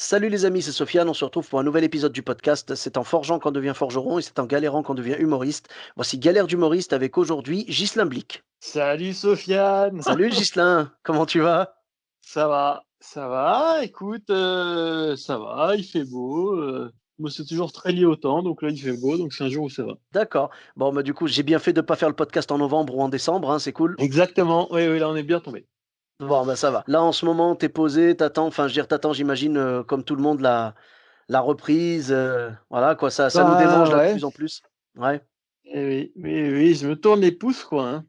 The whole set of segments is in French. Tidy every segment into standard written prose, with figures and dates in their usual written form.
Salut les amis, c'est Sofiane, on se retrouve pour un nouvel épisode du podcast. C'est en forgeant qu'on devient forgeron et c'est en galérant qu'on devient humoriste. Voici Galère d'humoriste avec aujourd'hui Ghislain Blic. Salut Sofiane! Salut Ghislain, comment tu vas? Ça va, écoute, ça va, il fait beau. Moi, c'est toujours très lié au temps, donc là, il fait beau, donc c'est un jour où ça va. D'accord. Bon, bah du coup, j'ai bien fait de ne pas faire le podcast en novembre ou en décembre, hein, c'est cool. Exactement, oui, oui, là, on est bien tombé. Bon, bah ça va. Là, en ce moment, t'es posé, t'attends, enfin, je veux dire, t'attends, j'imagine, comme tout le monde, la reprise. Voilà, quoi, ça nous démange Bah là de ouais, plus en plus. Ouais. oui, oui, oui, je me tourne les pouces, quoi, hein.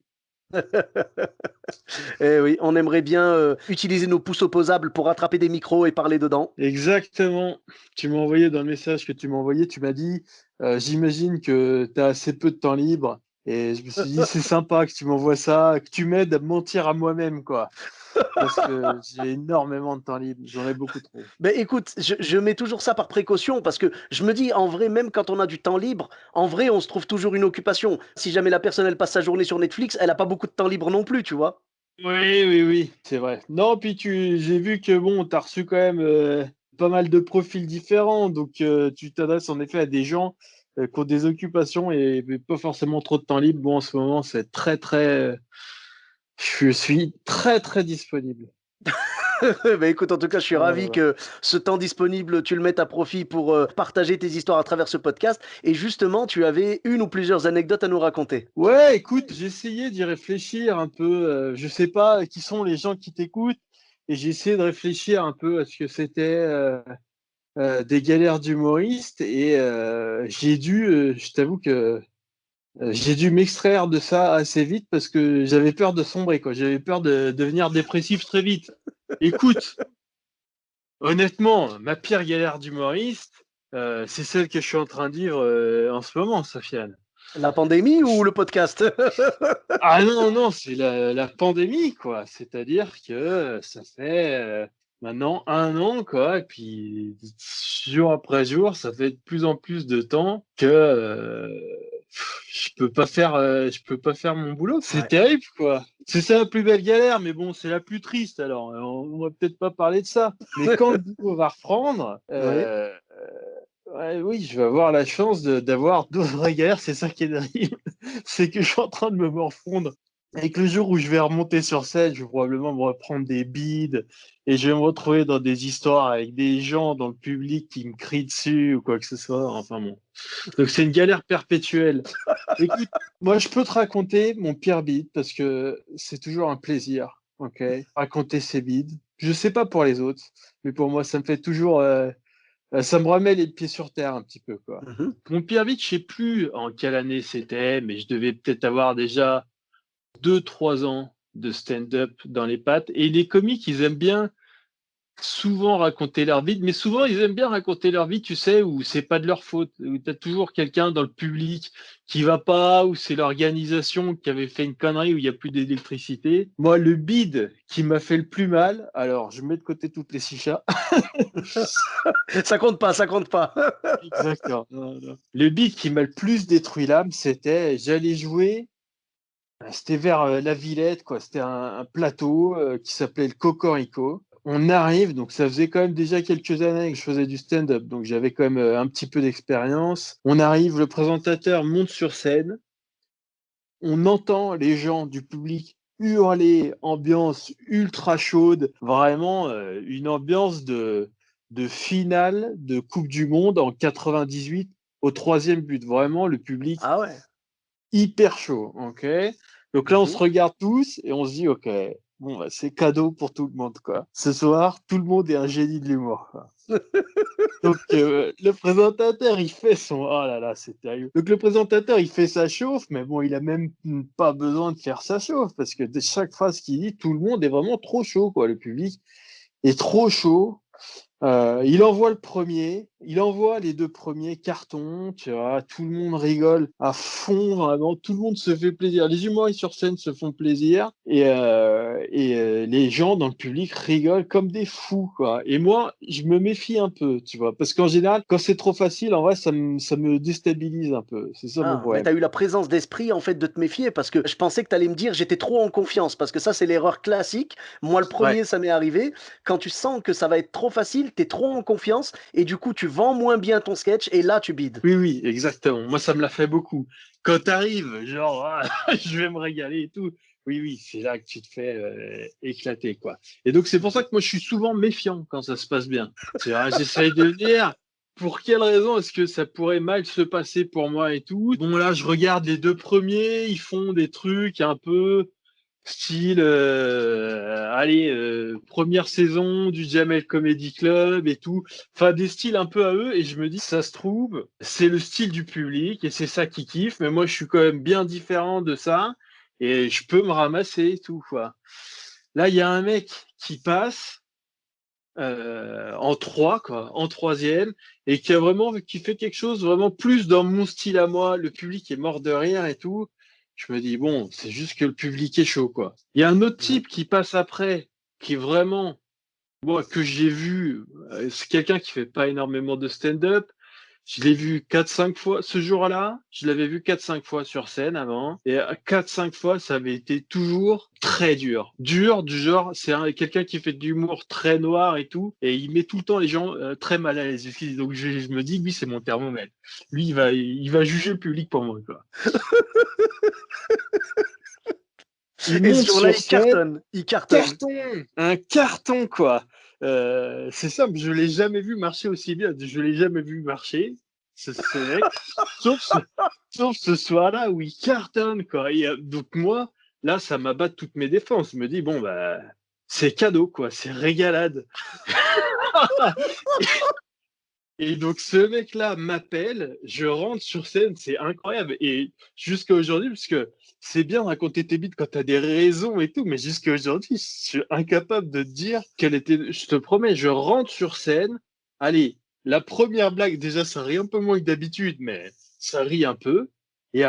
Eh oui, on aimerait bien utiliser nos pouces opposables pour attraper des micros et parler dedans. Exactement. Tu m'as envoyé dans le message que tu m'as envoyé, tu m'as dit, j'imagine que tu as assez peu de temps libre. Et je me suis dit, c'est sympa que tu m'envoies ça, que tu m'aides à me mentir à moi-même, quoi. Parce que j'ai énormément de temps libre, j'en ai beaucoup trop. Ben écoute, je mets toujours ça par précaution parce que je me dis, en vrai, même quand on a du temps libre, en vrai, on se trouve toujours une occupation. Si jamais la personne, elle passe sa journée sur Netflix, elle a pas beaucoup de temps libre non plus, tu vois. Oui, oui, oui, c'est vrai. Non, puis j'ai vu que bon, tu as reçu quand même pas mal de profils différents, donc tu t'adresses en effet à des gens qui ont des occupations et pas forcément trop de temps libre. Bon, en ce moment, c'est très, très. Je suis très, très disponible. Ben écoute, en tout cas, je suis ravi Voilà. que ce temps disponible, tu le mettes à profit pour partager tes histoires à travers ce podcast. Et justement, tu avais une ou plusieurs anecdotes à nous raconter. Ouais, écoute, j'ai essayé d'y réfléchir un peu. Je sais pas qui sont les gens qui t'écoutent, et j'ai essayé de réfléchir un peu à ce que c'était. Des galères d'humoriste et je t'avoue que j'ai dû m'extraire de ça assez vite parce que j'avais peur de sombrer, quoi. J'avais peur de devenir dépressif très vite. Écoute, honnêtement, ma pire galère d'humoriste, c'est celle que je suis en train de vivre en ce moment, Sofiane. La pandémie ou le podcast? Ah non, non, c'est la pandémie, quoi. C'est-à-dire que ça fait maintenant 1 an, quoi. Et puis, jour après jour, ça fait de plus en plus de temps que je peux pas faire mon boulot. C'est Ouais. terrible, quoi. C'est ça la plus belle galère, mais bon, c'est la plus triste. Alors, on va peut-être pas parler de ça. Mais quand le boulot va reprendre, Oui. ouais, oui, je vais avoir la chance d'avoir d'autres vraies galères. C'est ça qui est terrible. C'est que je suis en train de me morfondre. Et que le jour où je vais remonter sur scène, je vais probablement me reprendre des bides et je vais me retrouver dans des histoires avec des gens dans le public qui me crient dessus ou quoi que ce soit. Enfin bon. Donc c'est une galère perpétuelle. Écoute, moi je peux te raconter mon pire bide parce que c'est toujours un plaisir. Ok, raconter ses bides. Je sais pas pour les autres, mais pour moi ça me fait toujours, ça me remet les pieds sur terre un petit peu, quoi. Mhm. Mon pire bide, je sais plus en quelle année c'était, mais je devais peut-être avoir déjà 2, 3 ans de stand-up dans les pattes. Et les comiques, ils aiment bien souvent raconter leur vie, mais souvent ils aiment bien raconter leur vie, tu sais, où c'est pas de leur faute, où tu as toujours quelqu'un dans le public qui va pas, ou c'est l'organisation qui avait fait une connerie où il n'y a plus d'électricité. Moi, le bide qui m'a fait le plus mal, alors je mets de côté toutes les chichas. Ça compte pas, ça compte pas. Exactement. Non, non. Le bide qui m'a le plus détruit l'âme, c'était j'allais jouer. C'était vers la Villette, quoi. C'était un plateau qui s'appelait le Cocorico. On arrive, donc ça faisait quand même déjà quelques années que je faisais du stand-up, donc j'avais quand même un petit peu d'expérience. On arrive, le présentateur monte sur scène, on entend les gens du public hurler, ambiance ultra chaude, vraiment une ambiance de finale de Coupe du Monde en 98 au troisième but. Vraiment, le public Ah ouais. hyper chaud, ok? Donc là, on se Mhm. regarde tous et on se dit, ok, bon, bah, c'est cadeau pour tout le monde, quoi. Ce soir, tout le monde est un génie de l'humour, quoi. Donc le présentateur, il fait son... Oh là là, c'est terrible. Donc le présentateur, il fait sa chauffe, mais bon, il a même pas besoin de faire sa chauffe, parce que de chaque phrase qu'il dit, tout le monde est vraiment trop chaud, quoi. Le public est trop chaud. Il envoie le premier, il envoie les deux premiers cartons, tu vois, tout le monde rigole à fond, vraiment, tout le monde se fait plaisir. Les humoristes sur scène se font plaisir et les gens dans le public rigolent comme des fous, quoi. Et moi, je me méfie un peu, tu vois, parce qu'en général, quand c'est trop facile, en vrai, ça me déstabilise un peu. C'est ça mon Ah, mais problème. tu as eu la présence d'esprit en fait de te méfier parce que je pensais que tu allais me dire j'étais trop en confiance parce que ça c'est l'erreur classique. Moi le Ouais. premier ça m'est arrivé. Quand tu sens que ça va être trop facile, public, t'es trop en confiance et du coup, tu vends moins bien ton sketch et là, tu bides. Oui, oui, exactement. Moi, ça me l'a fait beaucoup. Quand t'arrives, genre, ah, je vais me régaler et tout. Oui, oui, c'est là que tu te fais éclater, quoi. Et donc, c'est pour ça que moi, je suis souvent méfiant quand ça se passe bien. J'essaye de dire, pour quelle raison est-ce que ça pourrait mal se passer pour moi et tout. Bon, là, je regarde les deux premiers, ils font des trucs un peu style, allez, première saison du Jamel Comedy Club et tout. Enfin, des styles un peu à eux. Et je me dis, ça se trouve, c'est le style du public et c'est ça qui kiffe. Mais moi, je suis quand même bien différent de ça et je peux me ramasser et tout, quoi. Là, il y a un mec qui passe en 3, quoi, en troisième, et qui fait quelque chose vraiment plus dans mon style à moi. Le public est mort de rire et tout. Je me dis, bon, c'est juste que le public est chaud, quoi. Il y a un autre Mhm. type qui passe après, qui est vraiment, moi, que j'ai vu, c'est quelqu'un qui fait pas énormément de stand-up. Je l'ai vu 4-5 fois ce jour-là. Je l'avais vu 4-5 fois sur scène avant. Et 4-5 fois, ça avait été toujours très dur. Dur, du genre, quelqu'un qui fait de l'humour très noir et tout. Et il met tout le temps les gens très mal à l'aise. Donc je me dis, lui, c'est mon thermomètre. Lui, il va juger le public pour moi, quoi. Il Et ce monte jour-là, sur il scène, cartonne. Il cartonne. carton, un carton, quoi. C'est simple, je l'ai jamais vu marcher aussi bien. Je l'ai jamais vu marcher, ce mec, sauf ce, sauf ce soir-là où il cartonne, quoi. Donc moi, là, ça m'abat toutes mes défenses. Je me dis, bon, bah, c'est cadeau, quoi. C'est régalade. Et donc ce mec-là m'appelle, je rentre sur scène, c'est incroyable. Et jusqu'à aujourd'hui, parce que c'est bien de raconter tes bites quand tu as des raisons et tout, mais jusqu'à aujourd'hui, je suis incapable de te dire quelle était. Je te promets, je rentre sur scène. Allez, la première blague, déjà, ça rit un peu moins que d'habitude, mais ça rit un peu. Et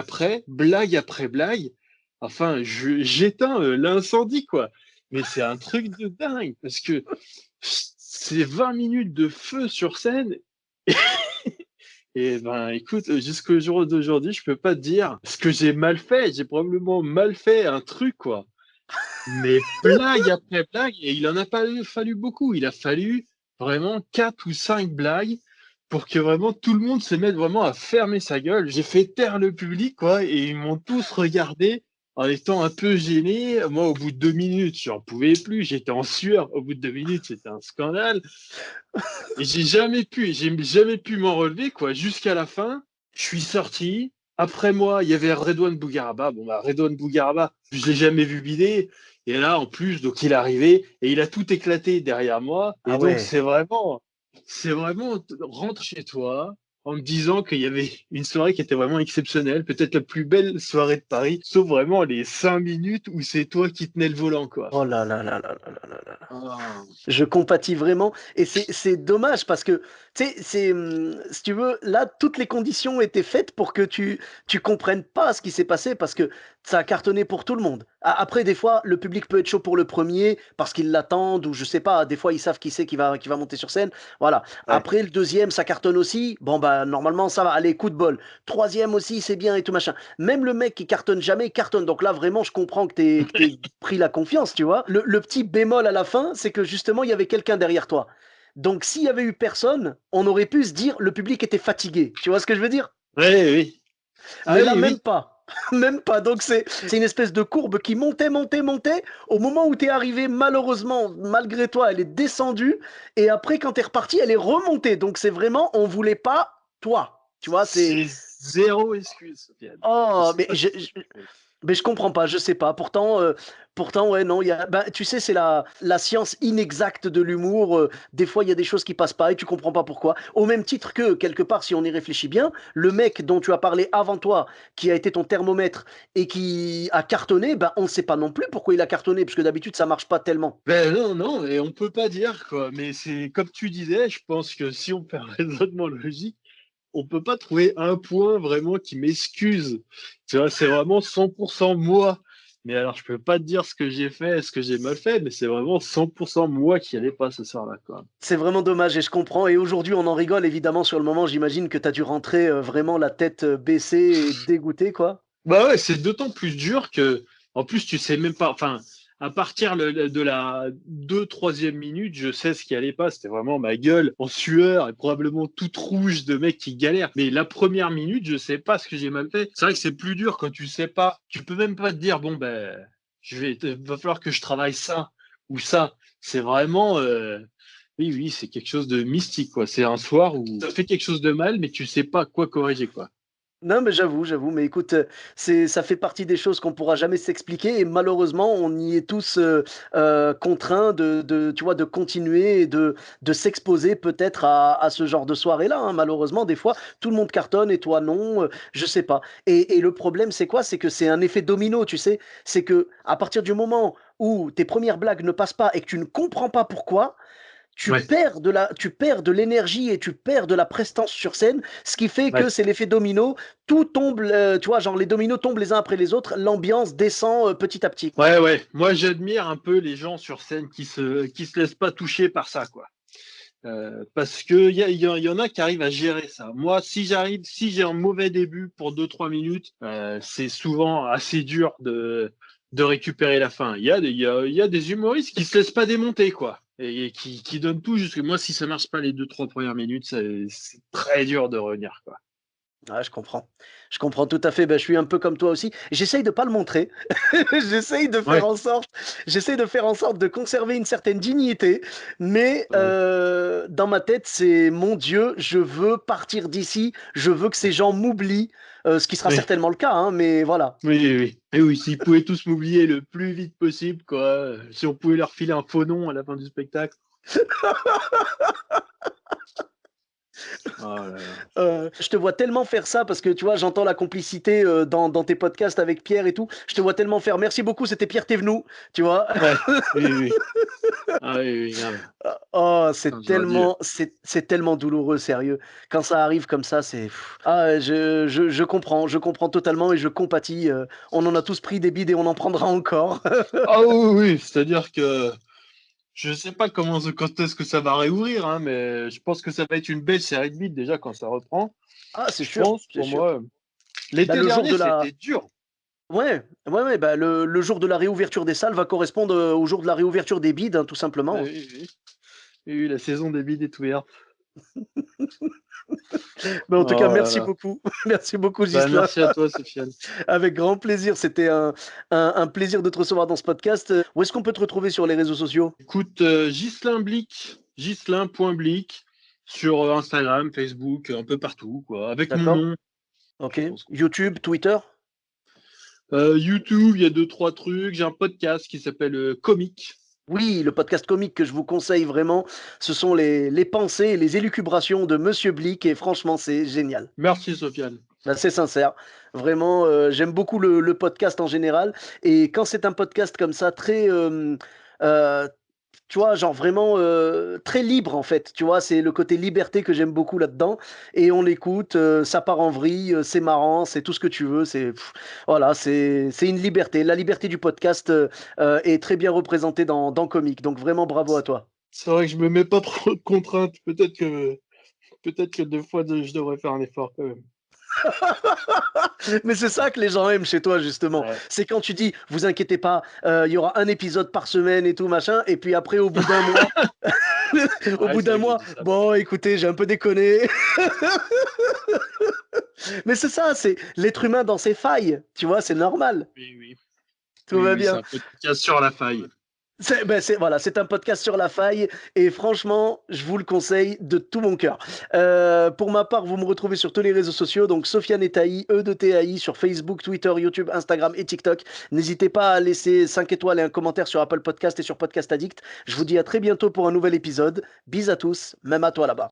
blague après blague, enfin, j'éteins l'incendie, quoi. Mais c'est un truc de dingue, parce que c'est 20 minutes de feu sur scène. Et ben, écoute, jusqu'au jour d'aujourd'hui, je peux pas te dire ce que j'ai mal fait. J'ai probablement mal fait un truc, quoi. Mais blague après blague, et il en a pas fallu beaucoup. Il a fallu vraiment 4 ou 5 blagues pour que vraiment tout le monde se mette vraiment à fermer sa gueule. J'ai fait taire le public, quoi, et ils m'ont tous regardé en étant un peu gêné. Moi, au bout de 2 minutes, j'en pouvais plus. J'étais en sueur. Au bout de 2 minutes, c'était un scandale. Et j'ai jamais pu m'en relever, quoi. Jusqu'à la fin, je suis sorti. Après moi, il y avait Redouane Bougaraba. Bon, bah, Redouane Bougaraba, je l'ai jamais vu bider. Et là, en plus, donc, il est arrivé et il a tout éclaté derrière moi. Ah Et donc, ouais. c'est vraiment, rentre chez toi en me disant qu'il y avait une soirée qui était vraiment exceptionnelle, peut-être la plus belle soirée de Paris, sauf vraiment les 5 minutes où c'est toi qui tenais le volant, quoi. Oh là là là là là là là là. Ah. Je compatis vraiment et c'est dommage parce que, tu sais, si tu veux, là, toutes les conditions étaient faites pour que tu comprennes pas ce qui s'est passé parce que ça a cartonné pour tout le monde. A Après des fois, le public peut être chaud pour le premier parce qu'ils l'attendent ou je sais pas, des fois ils savent qui c'est qui va monter sur scène, voilà. Ouais. Après le deuxième, ça cartonne aussi, bon bah, normalement ça va, allez, coup de bol. Troisième aussi, c'est bien et tout machin. Même le mec qui cartonne jamais, cartonne. Donc là, vraiment, je comprends que t'aies pris la confiance, tu vois. Le petit bémol à la fin, c'est que justement, il y avait quelqu'un derrière toi. Donc, s'il y avait eu personne, on aurait pu se dire le public était fatigué. Tu vois ce que je veux dire? Ouais, oui. Ah Mais là, oui, même oui. pas. Même pas. Donc, c'est une espèce de courbe qui montait, montait, montait. Au moment où tu es arrivé, malheureusement, malgré toi, elle est descendue. Et après, quand tu es reparti, elle est remontée. Donc, c'est vraiment, on voulait pas toi. Tu vois, c'est. C'est zéro excuse, Sofiane. Je Oh, sais mais pas ce que tu fais. je comprends pas, je sais pas. Pourtant, ouais, non, bah, tu sais, c'est la science inexacte de l'humour. Des fois, il y a des choses qui passent pas et tu comprends pas pourquoi. Au même titre que, quelque part, si on y réfléchit bien, le mec dont tu as parlé avant toi, qui a été ton thermomètre et qui a cartonné, ben, on ne sait pas non plus pourquoi il a cartonné, parce que d'habitude, ça marche pas tellement. Ben non, non, et on peut pas dire quoi. Mais c'est comme tu disais, je pense que si on fait un raisonnement logique, on peut pas trouver un point vraiment qui m'excuse. Tu vois, c'est vraiment 100% moi. Mais alors, je peux pas te dire ce que j'ai fait, ce que j'ai mal fait, mais c'est vraiment 100% moi qui allait pas ce soir-là, quoi. C'est vraiment dommage et je comprends. Et aujourd'hui, on en rigole évidemment sur le moment. J'imagine que tu as dû rentrer vraiment la tête baissée et dégoûté, quoi. Bah ouais, c'est d'autant plus dur que, en plus, tu sais même pas. Enfin, À partir de la 2-3e minute, je sais ce qui allait pas. C'était vraiment ma gueule en sueur et probablement toute rouge de mec qui galère. Mais la première minute, je sais pas ce que j'ai mal fait. C'est vrai que c'est plus dur quand tu sais pas. Tu peux même pas te dire, bon, ben, va falloir que je travaille ça ou ça. C'est vraiment, oui, c'est quelque chose de mystique, quoi. C'est un soir où ça fait quelque chose de mal, mais tu sais pas quoi corriger, quoi. Non, mais j'avoue, mais écoute, ça fait partie des choses qu'on pourra jamais s'expliquer et malheureusement, on y est tous, contraints tu vois, de continuer et de s'exposer peut-être à ce genre de soirée-là, hein. Malheureusement, des fois, tout le monde cartonne et toi non, je sais pas et le problème, c'est quoi? C'est que c'est un effet domino, tu sais? C'est que à partir du moment où tes premières blagues ne passent pas et que tu ne comprends pas pourquoi, Ouais, tu perds de l'énergie et tu perds de la prestance sur scène, ce qui fait que ouais. c'est l'effet domino. Tout tombe, tu vois, genre les dominos tombent les uns après les autres, l'ambiance descend petit à petit. Ouais. Moi, j'admire un peu les gens sur scène qui se laissent pas toucher par ça, quoi. Parce que y en a qui arrivent à gérer ça. Moi, si j'ai un mauvais début pour 2-3 minutes, c'est souvent assez dur de récupérer la fin. Il y a des humoristes qui se laissent pas démonter, quoi. Et qui donnent tout jusque moi, si ça marche pas les 2-3 premières minutes, c'est très dur de revenir, quoi. Ah, je comprends. Je comprends tout à fait. Ben, je suis un peu comme toi aussi. J'essaye de pas le montrer. J'essaye de faire Ouais, en sorte, j'essaye de faire en sorte de conserver une certaine dignité, mais ouais. dans ma tête, c'est mon Dieu, je veux partir d'ici. Je veux que ces gens m'oublient, ce qui sera Oui, certainement le cas, hein, mais voilà. oui. Et oui, s'ils pouvaient tous m'oublier le plus vite possible, quoi. Si on pouvait leur filer un faux nom à la fin du spectacle. Oh là là. Je te vois tellement faire ça parce que tu vois, j'entends la complicité dans tes podcasts avec Pierre et tout. Je te vois tellement faire. Merci beaucoup, c'était Pierre Thévenoud, tu vois. Ouais, oui. Ah oui, grave. Oh, J'aurais dû. c'est tellement douloureux, sérieux. Quand ça arrive comme ça, c'est. Ah, je comprends totalement et je compatis. On en a tous pris des bides et on en prendra encore. Ah oui, c'est-à-dire que je sais pas quand est-ce que ça va réouvrir, hein, mais je pense que ça va être une belle série de bides déjà quand ça reprend. Ah, c'est Je sûr, pense, c'est pour sûr. moi, Bah, l'été le jour dernier, de la. c'était dur. Ouais, bah, le jour de la réouverture des salles va correspondre au jour de la réouverture des bides, hein, tout Ah simplement. oui. Oui, la saison des bides est ouverte. Mais en tout cas, Oh là merci là. beaucoup. Merci beaucoup, Bah, Ghislain. merci à toi, Sofiane. Avec grand plaisir. C'était un plaisir de te recevoir dans ce podcast. Où est-ce qu'on peut te retrouver sur les réseaux sociaux? Écoute, Ghislain Blic, Ghislain.blic, sur Instagram, Facebook, un peu partout, quoi, avec mon D'accord? nom. Ok. Je pense que YouTube, Twitter? YouTube, il y a 2-3 trucs. J'ai un podcast qui s'appelle Comique. Oui, le podcast comique que je vous conseille vraiment, ce sont les pensées et les élucubrations de Monsieur Blick et franchement, c'est génial. Merci, Sofiane. Là, c'est sincère. Vraiment, j'aime beaucoup le podcast en général. Et quand c'est un podcast comme ça, très, euh, tu vois, genre vraiment très libre en fait. Tu vois, c'est le côté liberté que j'aime beaucoup là-dedans. Et on l'écoute, ça part en vrille, c'est marrant, c'est tout ce que tu veux. Voilà, c'est une liberté. La liberté du podcast est très bien représentée dans Comique. Donc vraiment bravo à toi. C'est vrai que je me mets pas trop de contraintes. Peut-être que des fois, je devrais faire un effort quand même. Mais c'est ça que les gens aiment chez toi, justement. Ouais. C'est quand tu dis, vous inquiétez pas, il y aura un épisode par semaine et tout, machin. Et puis après, au bout d'un mois, au Ouais, bout c'est d'un vrai que j'ai mois, dit ça. bon, écoutez, j'ai un peu déconné. Mais c'est ça, c'est l'être humain dans ses failles. Tu vois, c'est normal. Oui. Tout va C'est bien. un podcast sur la faille. Voilà, c'est un podcast sur la faille et franchement, je vous le conseille de tout mon cœur. Pour ma part, vous me retrouvez sur tous les réseaux sociaux, donc Sofiane Etaï, E de TAI, sur Facebook, Twitter, YouTube, Instagram et TikTok. N'hésitez pas à laisser 5 étoiles et un commentaire sur Apple Podcast et sur Podcast Addict. Je vous dis à très bientôt pour un nouvel épisode. Bis à tous, même à toi là-bas.